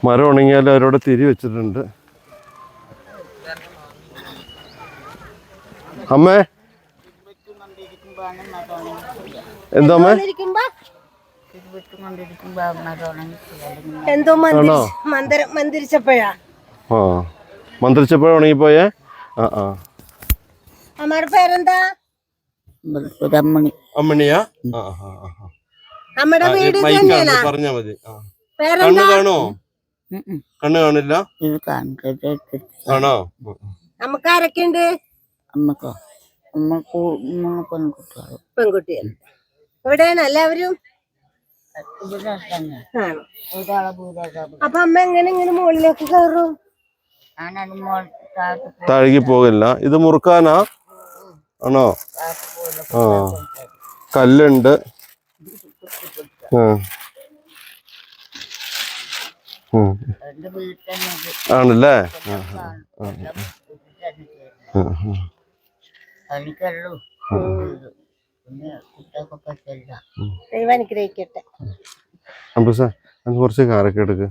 മരം ഉണങ്ങിയാൽ അവരോട് തിരി വെച്ചിട്ടുണ്ട്. അമ്മേ എന്താ അമ്മേ? എന്തോ മന്ത്രിച്ചപ്പോഴാ മന്ത്രിച്ചപ്പോഴാ ഉണങ്ങിപ്പോയേ. അമ്മയുടെ പേരെന്താ? അമ്മണിയാ? അമ്മയുടെ വീട് പറഞ്ഞാ മതി. കണ്ണ് കാണോ? കണ്ണ് കാണില്ല ആണോ? നമുക്ക് ആരൊക്കെയുണ്ട്? പെൺകുട്ടികൾ എവിടെയാണ് എല്ലാവരും? അപ്പൊ അമ്മ ഇങ്ങനെ മുകളിലേക്ക് കയറും? താഴേക്ക് പോകില്ല. ഇത് മുറുക്കാനാ ആണോ? കല്ലുണ്ട്. ആണല്ലേ? ദൈവം അനുഗ്രഹിക്കട്ടെ. കുറച്ച് കാരൊക്കെ എടുക്ക്.